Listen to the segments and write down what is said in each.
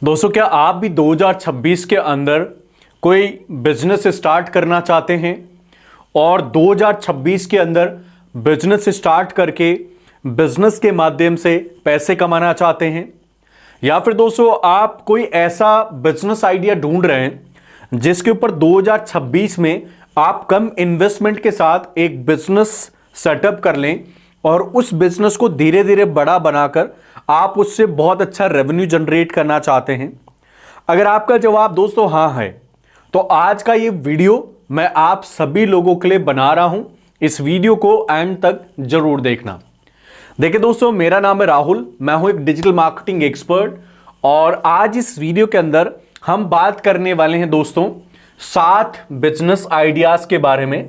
दोस्तों, क्या आप भी 2026 के अंदर कोई बिजनेस स्टार्ट करना चाहते हैं और 2026 के अंदर बिजनेस स्टार्ट करके बिजनेस के माध्यम से पैसे कमाना चाहते हैं? या फिर दोस्तों आप कोई ऐसा बिजनेस आइडिया ढूंढ रहे हैं जिसके ऊपर 2026 में आप कम इन्वेस्टमेंट के साथ एक बिजनेस सेटअप कर लें और उस बिजनेस को धीरे धीरे बड़ा बनाकर आप उससे बहुत अच्छा रेवेन्यू जनरेट करना चाहते हैं? अगर आपका जवाब दोस्तों हाँ है, तो आज का ये वीडियो मैं आप सभी लोगों के लिए बना रहा हूं। इस वीडियो को एंड तक जरूर देखना। देखिए दोस्तों, मेरा नाम है राहुल, मैं हूं एक डिजिटल मार्केटिंग एक्सपर्ट और आज इस वीडियो के अंदर हम बात करने वाले हैं दोस्तों 7 बिजनेस आइडियाज के बारे में।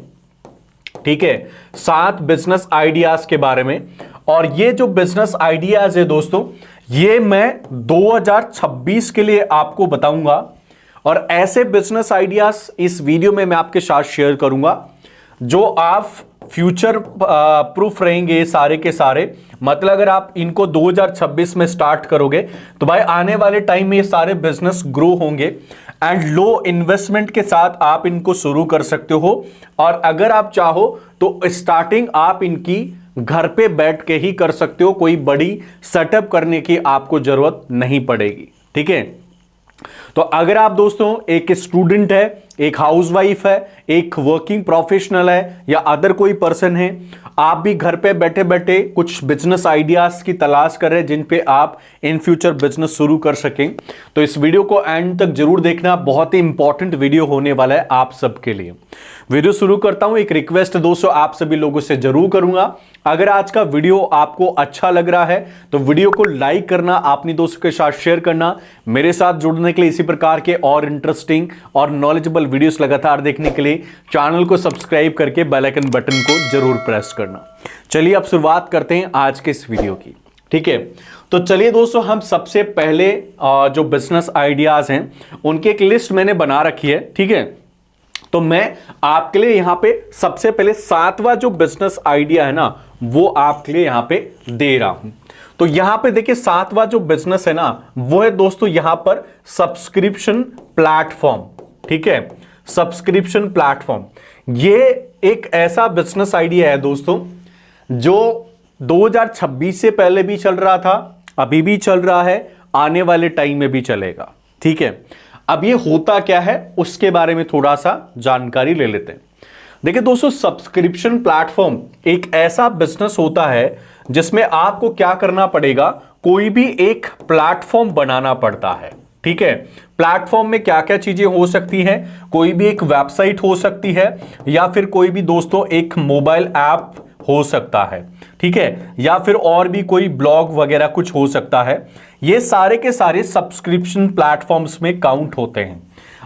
ठीक है, 7 बिजनेस आइडियाज के बारे में। और ये जो बिजनेस आइडियाज है दोस्तों, ये मैं 2026 के लिए आपको बताऊंगा और ऐसे बिजनेस आइडियाज इस वीडियो में मैं आपके साथ शेयर करूंगा जो आप फ्यूचर प्रूफ रहेंगे सारे के सारे। मतलब अगर आप इनको 2026 में स्टार्ट करोगे तो भाई आने वाले टाइम में ये सारे बिजनेस ग्रो होंगे एंड लो इन्वेस्टमेंट के साथ आप इनको शुरू कर सकते हो। और अगर आप चाहो तो स्टार्टिंग आप इनकी घर पे बैठ के ही कर सकते हो, कोई बड़ी सेटअप करने की आपको जरूरत नहीं पड़ेगी। ठीक है, तो अगर आप दोस्तों एक स्टूडेंट है, एक हाउसवाइफ है, एक वर्किंग प्रोफेशनल है या अदर कोई पर्सन है, आप भी घर पे बैठे बैठे कुछ बिजनेस आइडियाज की तलाश कर रहे हैं जिन पे आप इन फ्यूचर बिजनेस शुरू कर सकें, तो इस वीडियो को एंड तक जरूर देखना। बहुत ही इंपॉर्टेंट वीडियो होने वाला है आप सबके लिए। वीडियो शुरू करता हूं, एक रिक्वेस्ट दोस्तों आप सभी लोगों से जरूर करूंगा। अगर आज का वीडियो आपको अच्छा लग रहा है तो वीडियो को लाइक करना, अपने दोस्तों के साथ शेयर करना। मेरे साथ जुड़ने के लिए, इसी प्रकार के और इंटरेस्टिंग और नॉलेजेबल वीडियोस लगातार देखने के लिए चैनल को सब्सक्राइब करके बेल आइकन बटन को जरूर प्रेस करना। चलिए अब शुरुआत करते हैं आज के इस वीडियो की। ठीक है, तो चलिए दोस्तों, हम सबसे पहले जो बिजनेस आइडियाज हैं उनकी एक लिस्ट मैंने बना रखी है। ठीक है, तो मैं आपके लिए यहां पे सबसे पहले 7वां जो बिजनेस आइडिया है ना, वो आपके लिए यहां पे दे रहा हूं। तो यहां पे देखिए 7वां जो बिजनेस है ना, वो है दोस्तों यहां पर सब्सक्रिप्शन प्लेटफॉर्म। ठीक है, सब्सक्रिप्शन प्लेटफॉर्म ये एक ऐसा बिजनेस आइडिया है दोस्तों जो 2026 से पहले भी चल रहा था, अभी भी चल रहा है, आने वाले टाइम में भी चलेगा। ठीक है, अब ये होता क्या है उसके बारे में थोड़ा सा जानकारी ले लेते हैं। देखिए दोस्तों, सब्सक्रिप्शन प्लेटफॉर्म एक ऐसा बिजनेस होता है जिसमें आपको क्या करना पड़ेगा, कोई भी एक प्लेटफॉर्म बनाना पड़ता है। ठीक है, प्लेटफॉर्म में क्या क्या चीजें हो सकती हैं, कोई भी एक वेबसाइट हो सकती है या फिर कोई भी दोस्तों एक मोबाइल ऐप हो सकता है। ठीक है, या फिर और भी कोई ब्लॉग वगैरह कुछ हो सकता है। ये सारे के सारे सब्सक्रिप्शन प्लेटफॉर्म्स में काउंट होते हैं।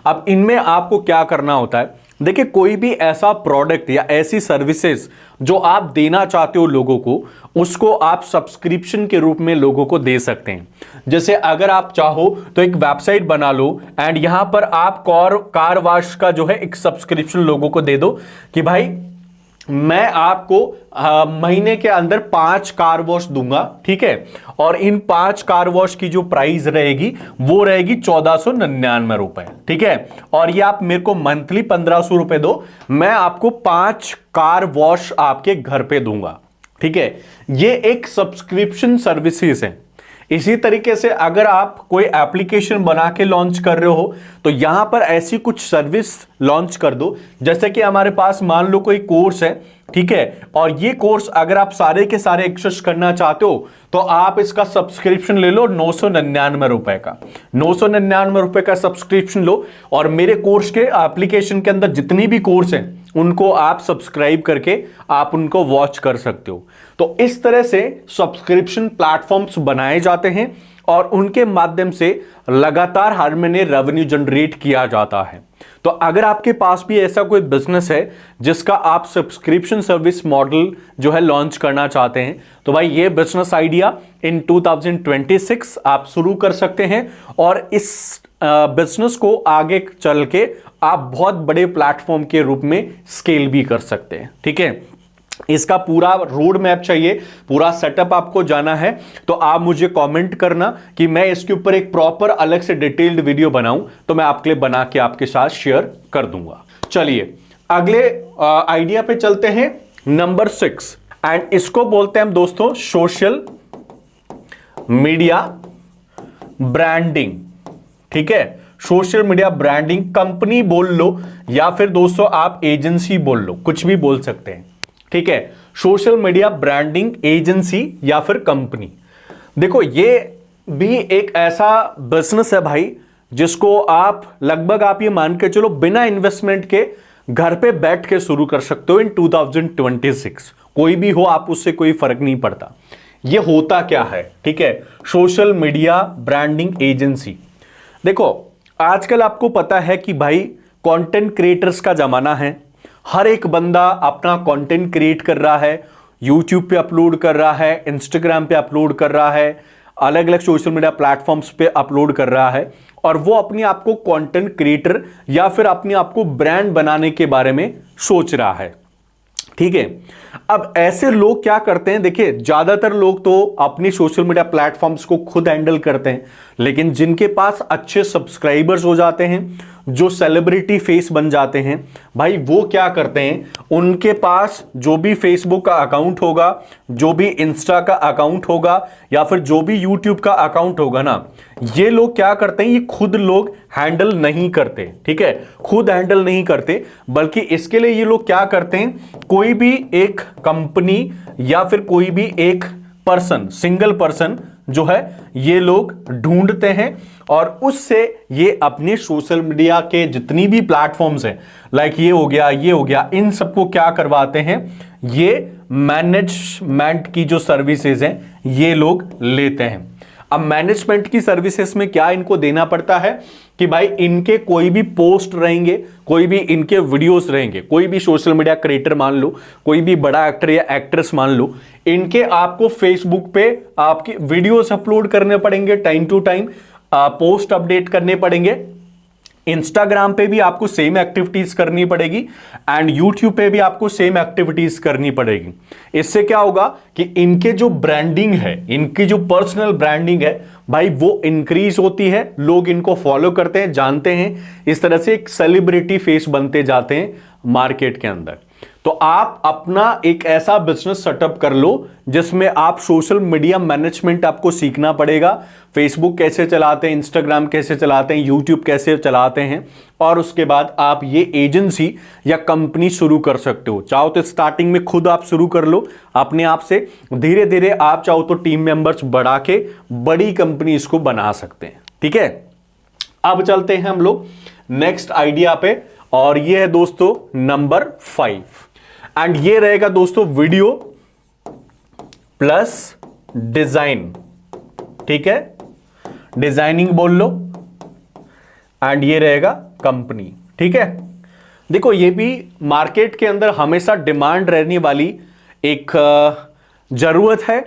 अब इनमें आपको क्या करना होता है, देखिए कोई भी ऐसा प्रोडक्ट या ऐसी सर्विसेज जो आप देना चाहते हो लोगों को, उसको आप सब्सक्रिप्शन के रूप में लोगों को दे सकते हैं। जैसे अगर आप चाहो तो एक वेबसाइट बना लो एंड यहां पर आप कार वॉश का जो है एक सब्सक्रिप्शन लोगों को दे दो कि भाई मैं आपको महीने के अंदर 5 कार वॉश दूंगा। ठीक है, और इन 5 कार वॉश की जो प्राइस रहेगी वो रहेगी 1499 रुपए। ठीक है, और ये आप मेरे को मंथली 1500 रुपए दो, मैं आपको 5 कार वॉश आपके घर पे दूंगा। ठीक है, ये एक सब्सक्रिप्शन सर्विसेज है। इसी तरीके से अगर आप कोई एप्लीकेशन बना के लॉन्च कर रहे हो तो यहां पर ऐसी कुछ सर्विस लॉन्च कर दो। जैसे कि हमारे पास मान लो कोई कोर्स है, ठीक है, और ये कोर्स अगर आप सारे के सारे एक्सेस करना चाहते हो तो आप इसका सब्सक्रिप्शन ले लो 999 रुपए का। 999 रुपए का सब्सक्रिप्शन लो और मेरे कोर्स के एप्लीकेशन के अंदर जितनी भी कोर्स हैं उनको आप सब्सक्राइब करके आप उनको वॉच कर सकते हो। तो इस तरह से सब्सक्रिप्शन प्लेटफॉर्म्स बनाए जाते हैं और उनके माध्यम से लगातार हर महीने रेवेन्यू जनरेट किया जाता है। तो अगर आपके पास भी ऐसा कोई बिजनेस है जिसका आप सब्सक्रिप्शन सर्विस मॉडल जो है लॉन्च करना चाहते हैं, तो भाई ये बिजनेस आइडिया इन 2026 आप शुरू कर सकते हैं और इस बिजनेस को आगे चल के आप बहुत बड़े प्लेटफॉर्म के रूप में स्केल भी कर सकते हैं। ठीक है, इसका पूरा रोड मैप चाहिए, पूरा सेटअप आपको जाना है, तो आप मुझे कमेंट करना कि मैं इसके ऊपर एक प्रॉपर अलग से डिटेल्ड वीडियो बनाऊं, तो मैं आपके लिए बना के आपके साथ शेयर कर दूंगा। चलिए अगले आइडिया पे चलते हैं, नंबर 6, एंड इसको बोलते हैं हम दोस्तों सोशल मीडिया ब्रांडिंग। ठीक है, सोशल मीडिया ब्रांडिंग, कंपनी बोल लो या फिर दोस्तों आप एजेंसी बोल लो, कुछ भी बोल सकते हैं। ठीक है, सोशल मीडिया ब्रांडिंग एजेंसी या फिर कंपनी। देखो ये भी एक ऐसा बिजनेस है भाई जिसको आप लगभग आप ये मान के चलो बिना इन्वेस्टमेंट के घर पे बैठ के शुरू कर सकते हो इन 2026। कोई भी हो आप, उससे कोई फर्क नहीं पड़ता। ये होता क्या है, ठीक है, सोशल मीडिया ब्रांडिंग एजेंसी। देखो आजकल आपको पता है कि भाई कंटेंट क्रिएटर्स का जमाना है, हर एक बंदा अपना कंटेंट क्रिएट कर रहा है, यूट्यूब पे अपलोड कर रहा है, इंस्टाग्राम पे अपलोड कर रहा है, अलग अलग सोशल मीडिया प्लेटफॉर्म्स पे अपलोड कर रहा है, और वो अपने आप को कंटेंट क्रिएटर या फिर अपने आप को ब्रांड बनाने के बारे में सोच रहा है। ठीक है, अब ऐसे लोग क्या करते हैं, देखिए ज्यादातर लोग तो अपनी सोशल मीडिया प्लेटफॉर्म्स को खुद हैंडल करते हैं, लेकिन जिनके पास अच्छे सब्सक्राइबर्स हो जाते हैं, जो सेलिब्रिटी फेस बन जाते हैं, भाई वो क्या करते हैं, उनके पास जो भी फेसबुक का अकाउंट होगा, जो भी इंस्टा का अकाउंट होगा, या फिर जो भी यूट्यूब का अकाउंट होगा ना, ये लोग क्या करते हैं, ये खुद लोग हैंडल नहीं करते। ठीक है, खुद हैंडल नहीं करते, बल्कि इसके लिए ये लोग क्या करते हैं, कोई भी एक कंपनी या फिर कोई भी एक पर्सन, सिंगल पर्सन जो है, ये लोग ढूंढते हैं और उससे ये अपने सोशल मीडिया के जितनी भी प्लेटफॉर्म्स हैं, लाइक ये हो गया, ये हो गया, इन सबको क्या करवाते हैं, ये मैनेजमेंट की जो सर्विसेज हैं ये लोग लेते हैं। अब मैनेजमेंट की सर्विसेज में क्या इनको देना पड़ता है कि भाई इनके कोई भी पोस्ट रहेंगे, कोई भी इनके वीडियोस रहेंगे, कोई भी सोशल मीडिया क्रिएटर मान लो, कोई भी बड़ा एक्टर या एक्ट्रेस मान लो, इनके आपको फेसबुक पे आपकी वीडियोस अपलोड करने पड़ेंगे, time to time post update करने पड़ेंगे, इंस्टाग्राम पे भी आपको सेम एक्टिविटीज करनी पड़ेगी, एंड यूट्यूब पे भी आपको सेम एक्टिविटीज करनी पड़ेगी। इससे क्या होगा कि इनके जो ब्रांडिंग है, इनकी जो पर्सनल ब्रांडिंग है भाई, वो इंक्रीज होती है, लोग इनको फॉलो करते हैं, जानते हैं, इस तरह से एक सेलिब्रिटी फेस बनते जाते हैं मार्केट के अंदर। तो आप अपना एक ऐसा बिजनेस सेटअप कर लो जिसमें आप सोशल मीडिया मैनेजमेंट आपको सीखना पड़ेगा, फेसबुक कैसे चलाते हैं, इंस्टाग्राम कैसे चलाते हैं, यूट्यूब कैसे चलाते हैं, और उसके बाद आप ये एजेंसी या कंपनी शुरू कर सकते हो। चाहो तो स्टार्टिंग में खुद आप शुरू कर लो अपने आप से, धीरे धीरे आप चाहो तो टीम मेंबर्स बढ़ा के बड़ी कंपनी इसको बना सकते हैं। ठीक है, अब चलते हैं हम लोग नेक्स्ट आइडिया पे, और ये है दोस्तों नंबर 5, एंड ये रहेगा दोस्तों वीडियो प्लस डिजाइन। ठीक है, डिजाइनिंग बोल लो, एंड ये रहेगा कंपनी। ठीक है, देखो ये भी मार्केट के अंदर हमेशा डिमांड रहने वाली एक जरूरत है,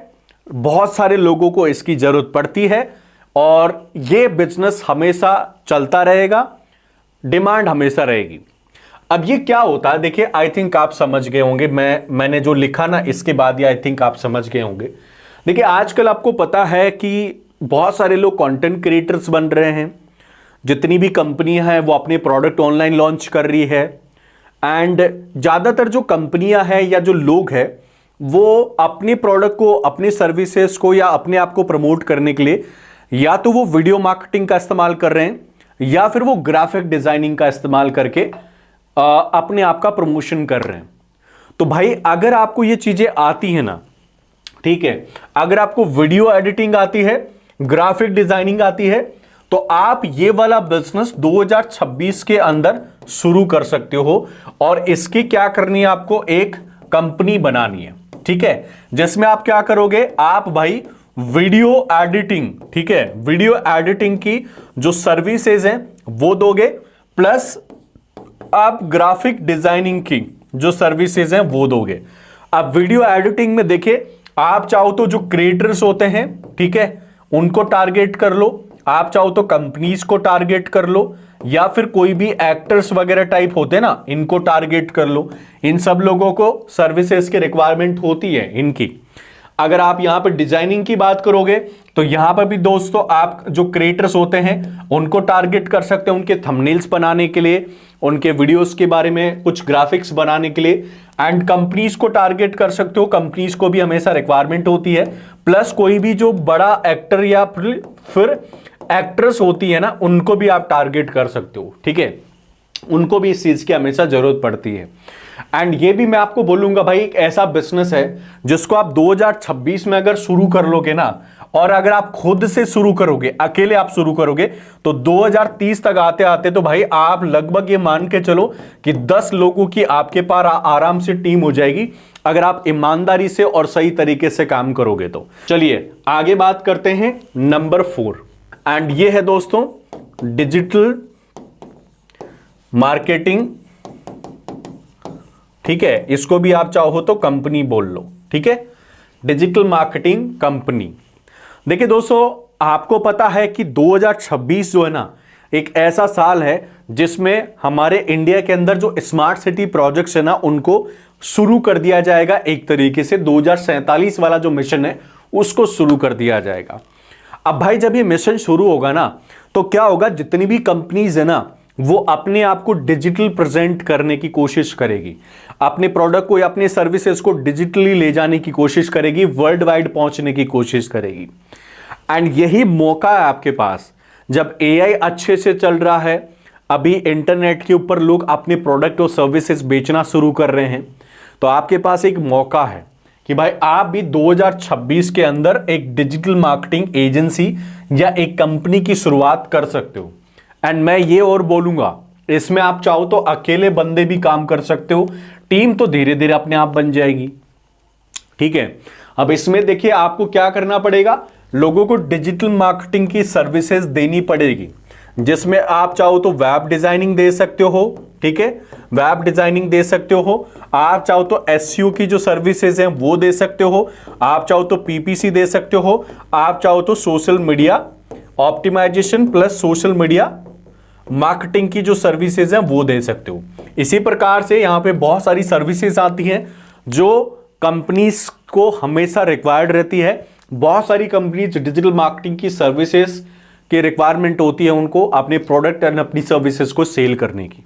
बहुत सारे लोगों को इसकी जरूरत पड़ती है, और ये बिजनेस हमेशा चलता रहेगा, डिमांड हमेशा रहेगी। अब ये क्या होता है, देखिए आई थिंक आप समझ गए होंगे, मैंने जो लिखा ना इसके बाद ये आई थिंक आप समझ गए होंगे। देखिए आजकल आपको पता है कि बहुत सारे लोग कंटेंट क्रिएटर्स बन रहे हैं, जितनी भी कंपनियां हैं वो अपने प्रोडक्ट ऑनलाइन लॉन्च कर रही है, एंड ज़्यादातर जो कंपनियां हैं या जो लोग हैं वो अपने प्रोडक्ट को, अपने सर्विसेज को या अपने आप को प्रमोट करने के लिए या तो वो वीडियो मार्केटिंग का इस्तेमाल कर रहे हैं या फिर वो ग्राफिक डिजाइनिंग का इस्तेमाल करके अपने आप का प्रमोशन कर रहे हैं। तो भाई अगर आपको ये चीजें आती है ना, ठीक है, अगर आपको वीडियो एडिटिंग आती है, ग्राफिक डिजाइनिंग आती है, तो आप ये वाला बिजनेस 2026 के अंदर शुरू कर सकते हो, और इसकी क्या करनी है, आपको एक कंपनी बनानी है। ठीक है, जिसमें आप क्या करोगे, आप भाई वीडियो एडिटिंग, ठीक है, वीडियो एडिटिंग की जो सर्विसेज हैं वो दोगे, प्लस आप ग्राफिक डिजाइनिंग की जो सर्विसेज हैं वो दोगे। अब वीडियो एडिटिंग में देखिए, आप चाहो तो जो क्रिएटर्स होते हैं, ठीक है, उनको टारगेट कर लो, आप चाहो तो कंपनीज को टारगेट कर लो, या फिर कोई भी एक्टर्स वगैरह टाइप होते हैं ना, इनको टारगेट कर लो। इन सब लोगों को सर्विसेज की रिक्वायरमेंट होती है इनकी। अगर आप यहां पर डिजाइनिंग की बात करोगे तो यहां पर भी दोस्तों आप जो क्रिएटर्स होते हैं उनको टारगेट कर सकते हैं, उनके थंबनेल्स बनाने के लिए, उनके वीडियोस के बारे में कुछ ग्राफिक्स बनाने के लिए। एंड कंपनीज को टारगेट कर सकते हो, कंपनीज को भी हमेशा रिक्वायरमेंट होती है। प्लस कोई भी जो बड़ा एक्टर या फिर एक्ट्रेस होती है ना, उनको भी आप टारगेट कर सकते हो, ठीक है, उनको भी इस चीज की हमेशा जरूरत पड़ती है। एंड ये भी मैं आपको बोलूंगा भाई, एक ऐसा बिजनेस है जिसको आप 2026 में अगर शुरू कर लोगे ना, और अगर आप खुद से शुरू करोगे, अकेले आप शुरू करोगे, तो 2030 तक आते आते तो भाई आप लगभग ये मान के चलो कि 10 लोगों की आपके पास आराम से टीम हो जाएगी, अगर आप ईमानदारी से और सही तरीके से काम करोगे तो। चलिए आगे बात करते हैं नंबर 4, एंड ये है दोस्तों डिजिटल मार्केटिंग, ठीक है, इसको भी आप चाहो तो कंपनी बोल लो, ठीक है, डिजिटल मार्केटिंग कंपनी। देखिए दोस्तों, आपको पता है कि 2026 जो है ना, एक ऐसा साल है जिसमें हमारे इंडिया के अंदर जो स्मार्ट सिटी प्रोजेक्ट्स है ना, उनको शुरू कर दिया जाएगा। एक तरीके से 2047 वाला जो मिशन है उसको शुरू कर दिया जाएगा। अब भाई जब ये मिशन शुरू होगा ना, तो क्या होगा, जितनी भी कंपनीज है ना, वो अपने आप को डिजिटल प्रेजेंट करने की कोशिश करेगी, अपने प्रोडक्ट को या अपने सर्विसेज को डिजिटली ले जाने की कोशिश करेगी, वर्ल्ड वाइड पहुंचने की कोशिश करेगी। एंड यही मौका है आपके पास, जब एआई अच्छे से चल रहा है, अभी इंटरनेट के ऊपर लोग अपने प्रोडक्ट और सर्विसेज बेचना शुरू कर रहे हैं, तो आपके पास एक मौका है कि भाई आप भी 2026 के अंदर एक डिजिटल मार्केटिंग एजेंसी या एक कंपनी की शुरुआत कर सकते हो। एंड मैं ये और बोलूंगा, इसमें आप चाहो तो अकेले बंदे भी काम कर सकते हो, टीम तो धीरे धीरे अपने आप बन जाएगी, ठीक है। अब इसमें देखिए आपको क्या करना पड़ेगा, लोगों को डिजिटल मार्केटिंग की सर्विसेज देनी पड़ेगी, जिसमें आप चाहो तो वेब डिजाइनिंग दे सकते हो, ठीक है, वेब डिजाइनिंग दे सकते हो। आप चाहो तो एसईओ की जो सर्विसेज हैं वो दे सकते हो, आप चाहो तो पीपीसी दे सकते हो, आप चाहो तो social media optimisation plus social media marketing की जो सर्विसेज हैं वो दे सकते हो। इसी प्रकार से यहां पे बहुत सारी सर्विसेज आती हैं जो कंपनीज को हमेशा रिक्वायर्ड रहती है। बहुत सारी कंपनीज डिजिटल मार्केटिंग की सर्विसेज की रिक्वायरमेंट होती है उनको अपने प्रोडक्ट एंड अपनी सर्विसेज को सेल करने की।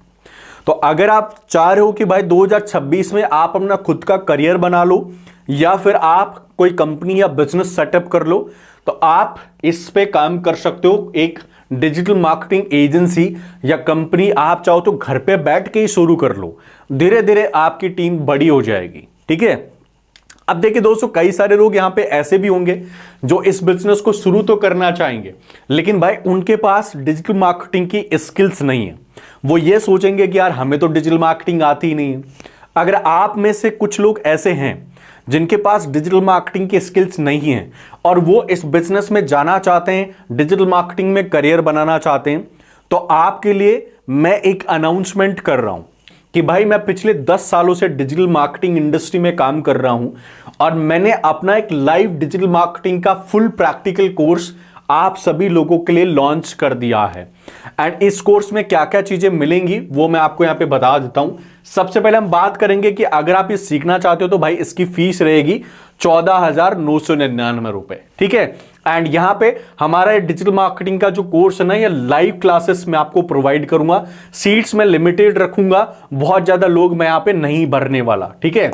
तो अगर आप चाह रहे हो कि भाई 2026 में आप अपना खुद का करियर बना लो, या फिर आप कोई कंपनी या बिजनेस सेटअप कर लो, तो आप इस पे काम कर सकते हो। एक डिजिटल मार्केटिंग एजेंसी या कंपनी आप चाहो तो घर पे बैठ के ही शुरू कर लो, धीरे धीरे आपकी टीम बड़ी हो जाएगी, ठीक है। अब देखिए दोस्तों, कई सारे लोग यहां पे ऐसे भी होंगे जो इस बिजनेस को शुरू तो करना चाहेंगे, लेकिन भाई उनके पास डिजिटल मार्केटिंग की स्किल्स नहीं है। वो ये सोचेंगे कि यार हमें तो डिजिटल मार्केटिंग आती ही नहीं है। अगर आप में से कुछ लोग ऐसे हैं जिनके पास डिजिटल मार्केटिंग की स्किल्स नहीं है और वो इस बिजनेस में जाना चाहते हैं, डिजिटल मार्केटिंग में करियर बनाना चाहते हैं, तो आपके लिए मैं एक अनाउंसमेंट कर रहा हूं कि भाई मैं पिछले 10 सालों से डिजिटल मार्केटिंग इंडस्ट्री में काम कर रहा हूं और मैंने अपना एक लाइव डिजिटल मार्केटिंग का फुल प्रैक्टिकल कोर्स आप सभी लोगों के लिए लॉन्च कर दिया है। एंड इस कोर्स में क्या क्या चीजें मिलेंगी वो मैं आपको यहां पे बता देता हूं। सबसे पहले हम बात करेंगे कि अगर आप ये सीखना चाहते हो तो भाई इसकी फीस रहेगी 14,999 रुपए, ठीक है। एंड यहां पे हमारा डिजिटल मार्केटिंग का जो कोर्स है ना, ये लाइव क्लासेस में आपको प्रोवाइड करूंगा। सीट्स में लिमिटेड रखूंगा, बहुत ज्यादा लोग मैं यहां पे नहीं भरने वाला, ठीक है।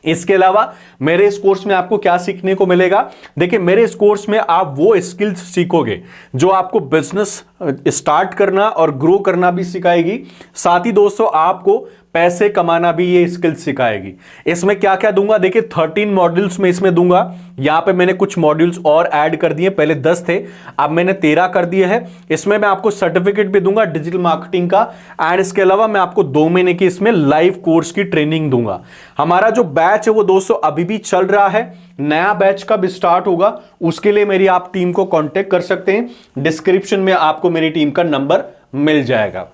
इसके अलावा मेरे इस कोर्स में आपको क्या सीखने को मिलेगा, देखिए मेरे इस कोर्स में आप वो स्किल्स सीखोगे जो आपको बिजनेस स्टार्ट करना और ग्रो करना भी सिखाएगी, साथ ही दोस्तों आपको पैसे कमाना भी ये स्किल सिखाएगी। इसमें क्या क्या दूंगा, देखिए 13 मॉड्यूल्स में इसमें दूंगा। यहां पे मैंने कुछ मॉड्यूल्स और ऐड कर दिए, पहले 10 थे, अब मैंने 13 कर दिए हैं। इसमें मैं आपको सर्टिफिकेट भी दूंगा डिजिटल मार्केटिंग का, एंड इसके अलावा मैं आपको 2 महीने की इसमें लाइव कोर्स की ट्रेनिंग दूंगा। हमारा जो बैच है वो दोस्तों अभी भी चल रहा है, नया बैच कब स्टार्ट होगा उसके लिए मेरी आप टीम को कांटेक्ट कर सकते हैं, डिस्क्रिप्शन में आपको मेरी टीम का नंबर मिल जाएगा।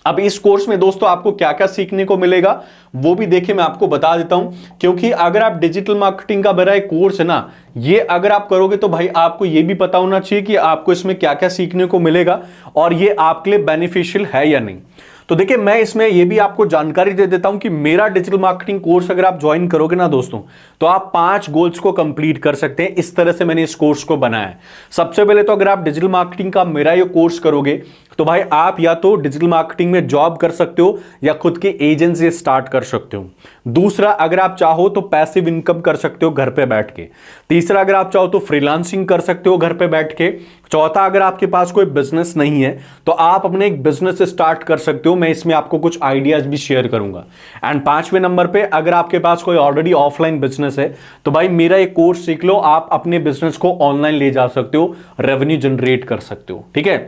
अब इस कोर्स में दोस्तों आपको क्या क्या सीखने को मिलेगा वो भी देखिए मैं आपको बता देता हूं, क्योंकि अगर आप डिजिटल मार्केटिंग का मेरा एक कोर्स है ना, ये अगर आप करोगे तो भाई आपको ये भी पता होना चाहिए कि आपको इसमें क्या क्या सीखने को मिलेगा और ये आपके लिए बेनिफिशियल है या नहीं। तो देखिए मैं इसमें ये भी आपको जानकारी दे देता हूं कि मेरा डिजिटल मार्केटिंग कोर्स अगर आप ज्वाइन करोगे ना दोस्तों, तो आप 5 गोल्स को कंप्लीट कर सकते हैं। इस तरह से मैंने इस कोर्स को बनाया है। सबसे पहले तो अगर आप डिजिटल मार्केटिंग का मेरा ये कोर्स करोगे तो भाई आप या तो डिजिटल मार्केटिंग में जॉब कर सकते हो या खुद की एजेंसी स्टार्ट कर सकते हो। दूसरा, अगर आप चाहो तो पैसिव इनकम कर सकते हो घर पे बैठ के। तीसरा, अगर आप चाहो तो फ्रीलांसिंग कर सकते हो घर पे बैठ के। चौथा, अगर आपके पास कोई बिजनेस नहीं है तो आप अपने एक बिजनेस स्टार्ट कर सकते हो। मैं इसमें आपको कुछ आइडियाज भी शेयर करूंगा। एंड 5वें नंबर पे, अगर आपके पास कोई ऑलरेडी ऑफलाइन बिजनेस है तो भाई मेरा एक कोर्स सीख लो, आप अपने बिजनेस को ऑनलाइन ले जा सकते हो, रेवेन्यू जनरेट कर सकते हो। ठीक है,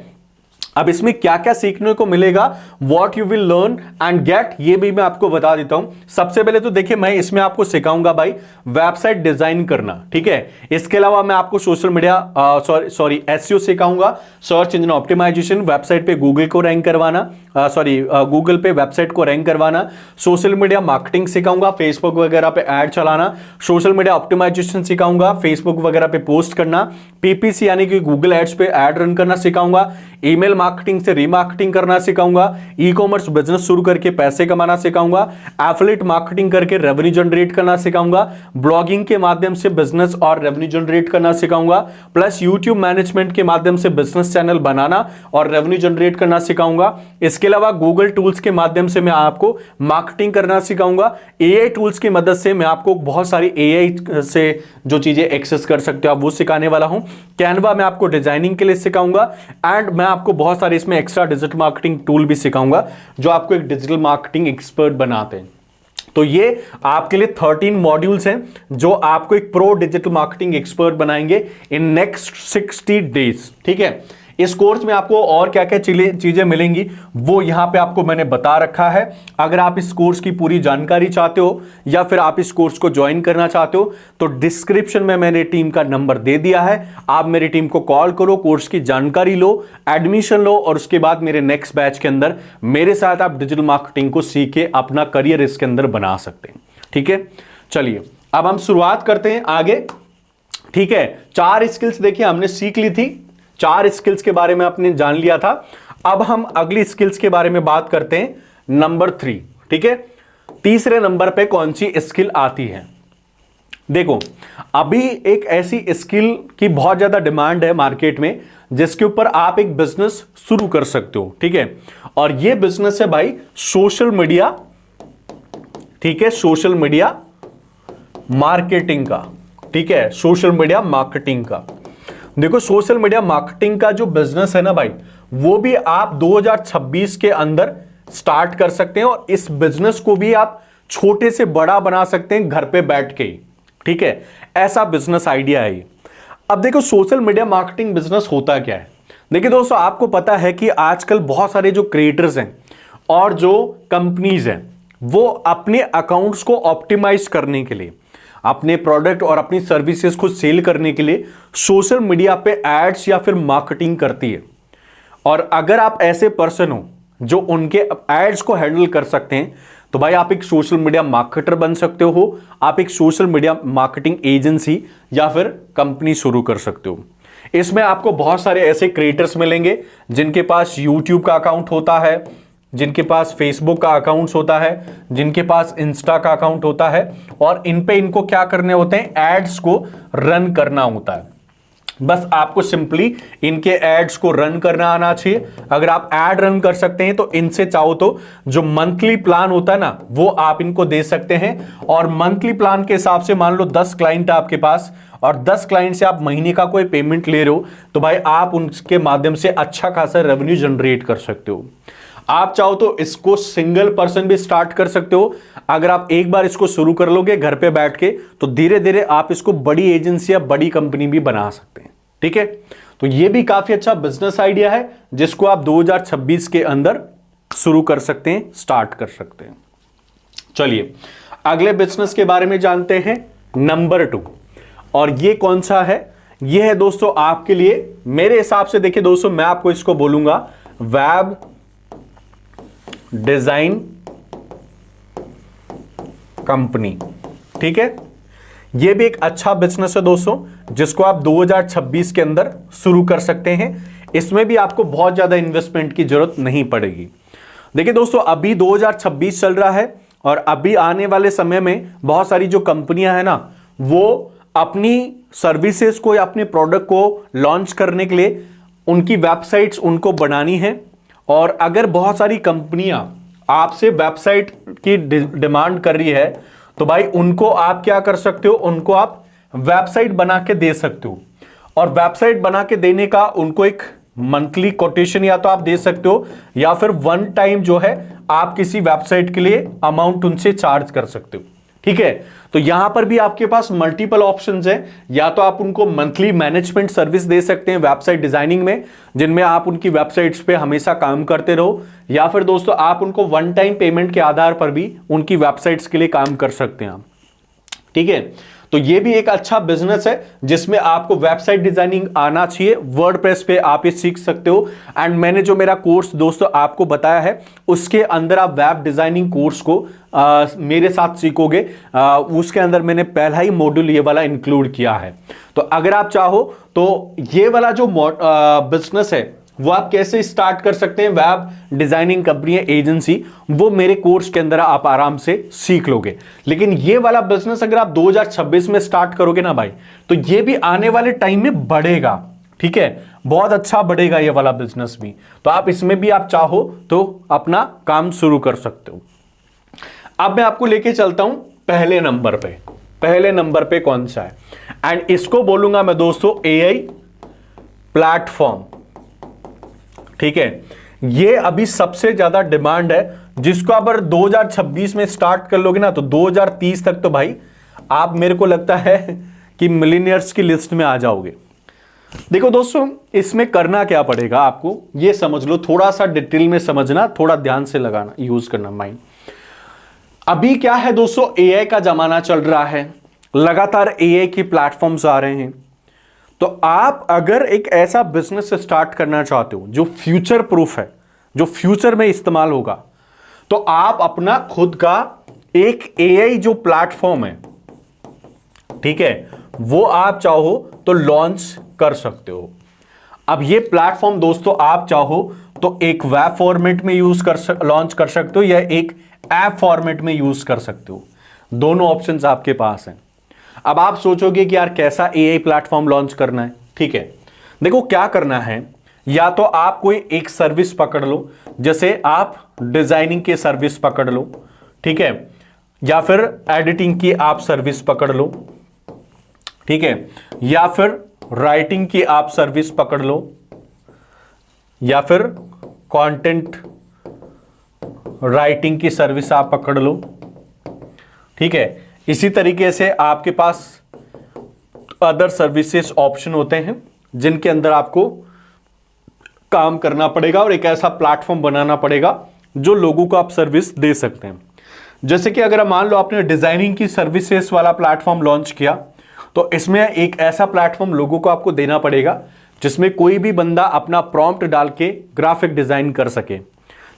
अब इसमें क्या क्या सीखने को मिलेगा, what you will learn and get, ये भी मैं आपको बता देता हूं। सबसे पहले तो देखिए मैं इसमें आपको सिखाऊंगा भाई वेबसाइट डिजाइन करना। ठीक है, इसके अलावा मैं आपको सोशल मीडिया सॉरी एसईओ सिखाऊंगा, सर्च इंजन ऑप्टिमाइजेशन, वेबसाइट पे गूगल को रैंक करवाना, गूगल पे वेबसाइट को रैंक करवाना। सोशल मीडिया मार्केटिंग सिखाऊंगा, फेसबुक वगैरह पे ऐड चलाना। सोशल मीडिया ऑप्टिमाइजेशन सिखाऊंगा, फेसबुक वगैरह पे पोस्ट करना। पीपीसी यानी कि गूगल एड्स पे ऐड रन करना सिखाऊंगा। ईमेल मार्केटिंग से रीमार्केटिंग करना सिखाऊंगा। ई कॉमर्स बिजनेस शुरू करके पैसे कमाना सिखाऊंगा। एफिलिएट मार्केटिंग करके रेवेन्यू जनरेट करना सिखाऊंगा। ब्लॉगिंग के माध्यम से बिजनेस और रेवेन्यू जनरेट करना सिखाऊंगा। प्लस यूट्यूब मैनेजमेंट के माध्यम से बिजनेस चैनल बनाना और रेवेन्यू जनरेट करना सिखाऊंगा। इसके अलावा गूगल टूल्स के माध्यम से मैं आपको मार्केटिंग करना सिखाऊंगा। एआई टूल्स की मदद से मैं आपको बहुत सारी एआई से जो चीजें एक्सेस कर सकते हो आप वो सिखाने वाला हूं। कैनवा मैं आपको डिजाइनिंग के लिए सिखाऊंगा एंड मैं आपको बहुत सारे इसमें एक्स्ट्रा डिजिटल मार्केटिंग टूल भी सिखाऊंगा जो आपको एक डिजिटल मार्केटिंग एक्सपर्ट बनाते हैं। तो ये आपके लिए 13 मॉड्यूल्स हैं जो आपको एक प्रो डिजिटल मार्केटिंग एक्सपर्ट बनाएंगे इन नेक्स्ट 60 डेज। ठीक है, इस कोर्स में आपको और क्या क्या चीजें मिलेंगी वो यहां पे आपको मैंने बता रखा है। अगर आप इस कोर्स की पूरी जानकारी चाहते हो या फिर आप इस कोर्स को ज्वाइन करना चाहते हो तो डिस्क्रिप्शन में मैंने टीम का नंबर दे दिया है। आप मेरी टीम को कॉल करो, कोर्स की जानकारी लो, एडमिशन लो और उसके बाद मेरे नेक्स्ट बैच के अंदर मेरे साथ आप डिजिटल मार्केटिंग को सीख के अपना करियर इसके अंदर बना सकते हैं। ठीक है, चलिए अब हम शुरुआत करते हैं आगे। ठीक है, 4 स्किल्स देखिए हमने सीख ली थी, 4 स्किल्स के बारे में आपने जान लिया था। अब हम अगली स्किल्स के बारे में बात करते हैं, नंबर 3। ठीक है, तीसरे नंबर पे कौन सी स्किल आती है। देखो अभी एक ऐसी स्किल की बहुत ज्यादा डिमांड है मार्केट में जिसके ऊपर आप एक बिजनेस शुरू कर सकते हो। ठीक है, और ये बिजनेस है भाई सोशल मीडिया। ठीक है, सोशल मीडिया मार्केटिंग का। ठीक है, सोशल मीडिया मार्केटिंग का। देखो सोशल मीडिया मार्केटिंग का जो बिजनेस है ना भाई, वो भी आप 2026 के अंदर स्टार्ट कर सकते हैं और इस बिजनेस को भी आप छोटे से बड़ा बना सकते हैं घर पे बैठ के ही। ठीक है, ऐसा बिजनेस आइडिया है ये। अब देखो सोशल मीडिया मार्केटिंग बिजनेस होता क्या है। देखिए दोस्तों, आपको पता है कि आजकल बहुत सारे जो क्रिएटर्स हैं और जो कंपनीज हैं वो अपने अकाउंट्स को ऑप्टिमाइज करने के लिए, अपने प्रोडक्ट और अपनी सर्विसेज को सेल करने के लिए सोशल मीडिया पे एड्स या फिर मार्केटिंग करती है। और अगर आप ऐसे पर्सन हो जो उनके एड्स को हैंडल कर सकते हैं तो भाई आप एक सोशल मीडिया मार्केटर बन सकते हो। आप एक सोशल मीडिया मार्केटिंग एजेंसी या फिर कंपनी शुरू कर सकते हो। इसमें आपको बहुत सारे ऐसे क्रिएटर्स मिलेंगे जिनके पास यूट्यूब का अकाउंट होता है, जिनके पास फेसबुक का अकाउंट होता है, जिनके पास इंस्टा का अकाउंट होता है और इन पे इनको क्या करने होते हैं, एड्स को रन करना होता है। बस आपको सिंपली इनके एड्स को रन करना आना चाहिए। अगर आप एड रन कर सकते हैं तो इनसे चाहो तो जो मंथली प्लान होता है ना वो आप इनको दे सकते हैं। और मंथली प्लान के हिसाब से मान लो 10 क्लाइंट आपके पास और 10 क्लाइंट से आप महीने का कोई पेमेंट ले रहे हो तो भाई आप उनके माध्यम से अच्छा खासा रेवेन्यू जनरेट कर सकते हो। आप चाहो तो इसको सिंगल पर्सन भी स्टार्ट कर सकते हो। अगर आप एक बार इसको शुरू कर लोगे घर पे बैठ के तो धीरे धीरे आप इसको बड़ी एजेंसी या बड़ी कंपनी भी बना सकते हैं। ठीक है, तो ये भी काफी अच्छा बिजनेस आइडिया है जिसको आप 2026 के अंदर शुरू कर सकते हैं, स्टार्ट कर सकते हैं। चलिए अगले बिजनेस के बारे में जानते हैं, नंबर 2। और ये कौन सा है, ये है दोस्तों आपके लिए, मेरे हिसाब से देखिए दोस्तों मैं आपको इसको बोलूंगा वेब डिजाइन कंपनी। ठीक है, यह भी एक अच्छा बिजनेस है दोस्तों, जिसको आप 2026 के अंदर शुरू कर सकते हैं। इसमें भी आपको बहुत ज्यादा इन्वेस्टमेंट की जरूरत नहीं पड़ेगी। देखिए दोस्तों, अभी 2026 चल रहा है और अभी आने वाले समय में बहुत सारी जो कंपनियां हैं ना, वो अपनी सर्विसेज को या अपने प्रोडक्ट को लॉन्च करने के लिए उनकी वेबसाइट्स उनको बनानी है। और अगर बहुत सारी कंपनियां आपसे वेबसाइट की डिमांड कर रही है, तो भाई उनको आप क्या कर सकते हो, उनको आप वेबसाइट बना के दे सकते हो। और वेबसाइट बना के देने का उनको एक मंथली कोटेशन या तो आप दे सकते हो, या फिर वन टाइम जो है आप किसी वेबसाइट के लिए अमाउंट उनसे चार्ज कर सकते हो। ठीक है, तो यहां पर भी आपके पास मल्टीपल ऑप्शंस हैं। या तो आप उनको मंथली मैनेजमेंट सर्विस दे सकते हैं वेबसाइट डिजाइनिंग में, जिनमें आप उनकी वेबसाइट्स पे हमेशा काम करते रहो, या फिर दोस्तों आप उनको वन टाइम पेमेंट के आधार पर भी उनकी वेबसाइट्स के लिए काम कर सकते हैं आप। ठीक है, तो ये भी एक अच्छा बिजनेस है जिसमें आपको वेबसाइट डिजाइनिंग आना चाहिए। वर्डप्रेस पे आप ये सीख सकते हो। एंड मैंने जो मेरा कोर्स दोस्तों आपको बताया है, उसके अंदर आप वेब डिजाइनिंग कोर्स को मेरे साथ सीखोगे। उसके अंदर मैंने पहला ही मॉड्यूल ये वाला इंक्लूड किया है। तो अगर आप चाहो तो ये वाला जो बिजनेस है वो आप कैसे स्टार्ट कर सकते हैं, वेब डिजाइनिंग कंपनी एजेंसी, वो मेरे कोर्स के अंदर आप आराम से सीख लोगे। लेकिन ये वाला बिजनेस अगर आप 2026 में स्टार्ट करोगे ना भाई, तो ये भी आने वाले टाइम में बढ़ेगा। ठीक है, बहुत अच्छा बढ़ेगा ये वाला बिजनेस भी। तो आप इसमें भी आप चाहो तो अपना काम शुरू कर सकते हो। अब मैं आपको लेके चलता हूं पहले नंबर पे। पहले नंबर पे कौन सा है, एंड इसको बोलूंगा मैं दोस्तों एआई प्लेटफॉर्म। ठीक है, ये अभी सबसे ज्यादा डिमांड है, जिसको अगर 2026 में स्टार्ट कर लोगे ना, तो 2030 तक तो भाई आप, मेरे को लगता है कि मिलीनियर्स की लिस्ट में आ जाओगे। देखो दोस्तों, इसमें करना क्या पड़ेगा आपको, ये समझ लो, थोड़ा सा डिटेल में समझना, थोड़ा ध्यान से लगाना, यूज करना माइंड। अभी क्या है दोस्तों, एआई का जमाना चल रहा है, लगातार एआई की प्लेटफॉर्म्स आ रहे हैं। तो आप अगर एक ऐसा बिजनेस स्टार्ट करना चाहते हो जो फ्यूचर प्रूफ है, जो फ्यूचर में इस्तेमाल होगा, तो आप अपना खुद का एक एआई जो प्लेटफॉर्म है, ठीक है, वो आप चाहो तो लॉन्च कर सकते हो। अब ये प्लेटफॉर्म दोस्तों आप चाहो तो एक वेब फॉर्मेट में लॉन्च कर सकते हो, या एक ऐप फॉर्मेट में यूज कर सकते हो। दोनों ऑप्शंस आपके पास हैं। अब आप सोचोगे कि यार कैसा एआई प्लेटफॉर्म लॉन्च करना है। ठीक है, देखो क्या करना है, या तो आप कोई एक सर्विस पकड़ लो, जैसे आप डिजाइनिंग की सर्विस पकड़ लो, ठीक है, या फिर एडिटिंग की आप सर्विस पकड़ लो, ठीक है, या फिर राइटिंग की आप सर्विस पकड़ लो, या फिर कंटेंट राइटिंग की सर्विस आप पकड़ लो। ठीक है, इसी तरीके से आपके पास अदर सर्विसेज ऑप्शन होते हैं जिनके अंदर आपको काम करना पड़ेगा और एक ऐसा प्लेटफॉर्म बनाना पड़ेगा जो लोगों को आप सर्विस दे सकते हैं। जैसे कि अगर मान लो आपने डिजाइनिंग की सर्विसेज वाला प्लेटफॉर्म लॉन्च किया, तो इसमें एक ऐसा प्लेटफॉर्म लोगों को आपको देना पड़ेगा जिसमें कोई भी बंदा अपना प्रॉम्प्ट डाल के ग्राफिक डिजाइन कर सके।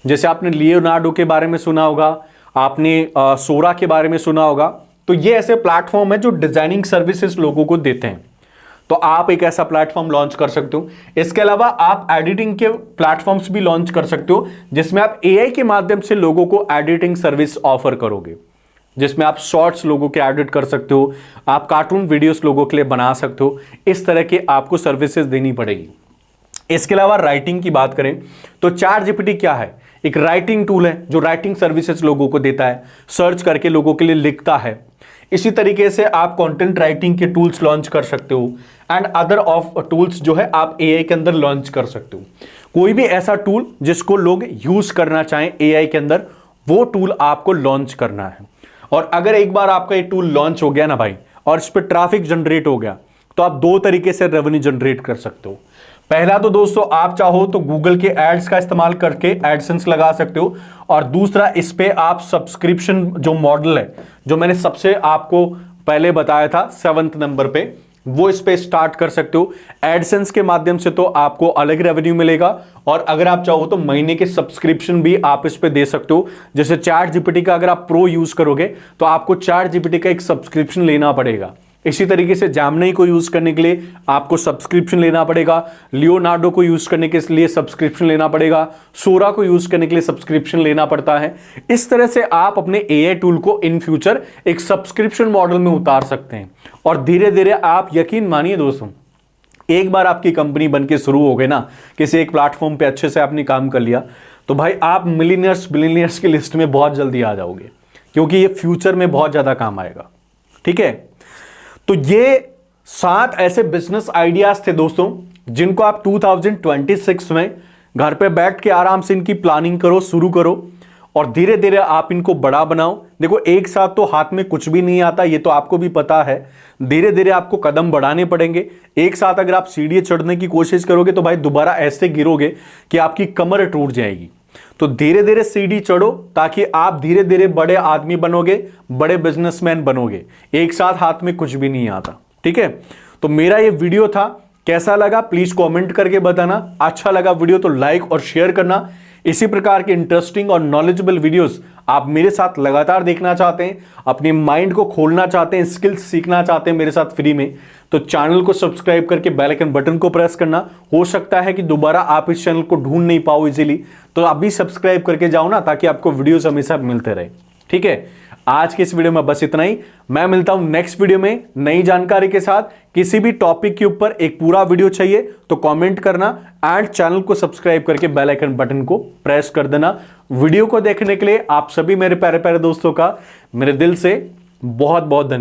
जैसे आपने लियोनार्डो के बारे में सुना होगा, आपने सोरा के बारे में सुना होगा। तो ये ऐसे प्लेटफॉर्म है जो डिजाइनिंग सर्विसेज लोगों को देते हैं। तो आप एक ऐसा प्लेटफॉर्म लॉन्च कर सकते हो। इसके अलावा आप एडिटिंग के प्लेटफॉर्म्स भी लॉन्च कर सकते हो, जिसमें आप एआई के माध्यम से लोगों को एडिटिंग सर्विस ऑफर करोगे, जिसमें आप शॉर्ट्स लोगों के एडिट कर सकते हो, आप कार्टून वीडियोस लोगों के लिए बना सकते हो। इस तरह के आपको सर्विसेज देनी पड़ेगी। इसके अलावा राइटिंग की बात करें तो ChatGPT क्या है, एक राइटिंग टूल है जो राइटिंग सर्विसेज लोगों को देता है, सर्च करके लोगों के लिए लिखता है। इसी तरीके से आप कंटेंट राइटिंग के टूल्स लॉन्च कर सकते हो, एंड अदर ऑफ टूल्स जो है आप एआई के अंदर लॉन्च कर सकते हो। कोई भी ऐसा टूल जिसको लोग यूज करना चाहें एआई के अंदर, वो टूल आपको लॉन्च करना है। और अगर एक बार आपका ये टूल लॉन्च हो गया ना भाई, और इस पर ट्रैफिक जनरेट हो गया, तो आप दो तरीके से रेवेन्यू जनरेट कर सकते हो। पहला तो दोस्तों आप चाहो तो गूगल के एड्स का इस्तेमाल करके एडसेंस लगा सकते हो, और दूसरा इस पे आप सब्सक्रिप्शन जो मॉडल है, जो मैंने सबसे आपको पहले बताया था 7th नंबर पे, वो इस पे स्टार्ट कर सकते हो। एडसेंस के माध्यम से तो आपको अलग रेवेन्यू मिलेगा, और अगर आप चाहो तो महीने के सब्सक्रिप्शन भी आप इस पे दे सकते हो। जैसे चैट जीपीटी का अगर आप प्रो यूज करोगे तो आपको चैट जीपीटी का एक सब्सक्रिप्शन लेना पड़ेगा। इसी तरीके से जैमनी को यूज करने के लिए आपको सब्सक्रिप्शन लेना पड़ेगा, लियोनार्डो को यूज करने के लिए सब्सक्रिप्शन लेना पड़ेगा, सोरा को यूज करने के लिए सब्सक्रिप्शन लेना पड़ता है। इस तरह से आप अपने एआई टूल को इन फ्यूचर एक सब्सक्रिप्शन मॉडल में उतार सकते हैं, और धीरे धीरे आप यकीन मानिए दोस्तों, एक बार आपकी कंपनी बनके शुरू हो गई ना, किसी एक प्लेटफॉर्म पे अच्छे से आपने काम कर लिया, तो भाई आप मिलीनियर्स बिलीनियर्स की लिस्ट में बहुत जल्दी आ जाओगे, क्योंकि ये फ्यूचर में बहुत ज्यादा काम आएगा। ठीक है, तो ये 7 ऐसे बिजनेस आइडियाज थे दोस्तों, जिनको आप 2026 में घर पे बैठ के आराम से इनकी प्लानिंग करो, शुरू करो, और धीरे धीरे आप इनको बड़ा बनाओ। देखो, एक साथ तो हाथ में कुछ भी नहीं आता, ये तो आपको भी पता है। धीरे धीरे आपको कदम बढ़ाने पड़ेंगे। एक साथ अगर आप सीढ़ी चढ़ने की कोशिश करोगे तो भाई दोबारा ऐसे गिरोगे कि आपकी कमर टूट जाएगी। तो धीरे धीरे सीढ़ी चढ़ो, ताकि आप धीरे धीरे बड़े आदमी बनोगे, बड़े बिजनेसमैन बनोगे। एक साथ हाथ में कुछ भी नहीं आता। ठीक है, तो मेरा ये वीडियो था, कैसा लगा प्लीज कमेंट करके बताना। अच्छा लगा वीडियो तो लाइक और शेयर करना। इसी प्रकार के इंटरेस्टिंग और नॉलेजेबल वीडियोस आप मेरे साथ लगातार देखना चाहते हैं, अपने माइंड को खोलना चाहते हैं, स्किल्स सीखना चाहते हैं मेरे साथ फ्री में, तो चैनल को सब्सक्राइब करके बेल आइकन बटन को प्रेस करना। हो सकता है कि दोबारा आप इस चैनल को ढूंढ नहीं पाओ इजीली, तो अभी सब्सक्राइब करके जाओ ना, ताकि आपको वीडियोस हमेशा मिलते रहे। ठीक है, आज के इस वीडियो में बस इतना ही। मैं मिलता हूं नेक्स्ट वीडियो में नई जानकारी के साथ। किसी भी टॉपिक के ऊपर एक पूरा वीडियो चाहिए तो कमेंट करना, एंड चैनल को सब्सक्राइब करके बेल आइकन बटन को प्रेस कर देना। वीडियो को देखने के लिए आप सभी मेरे प्यारे प्यारे दोस्तों का मेरे दिल से बहुत बहुत धन्यवाद।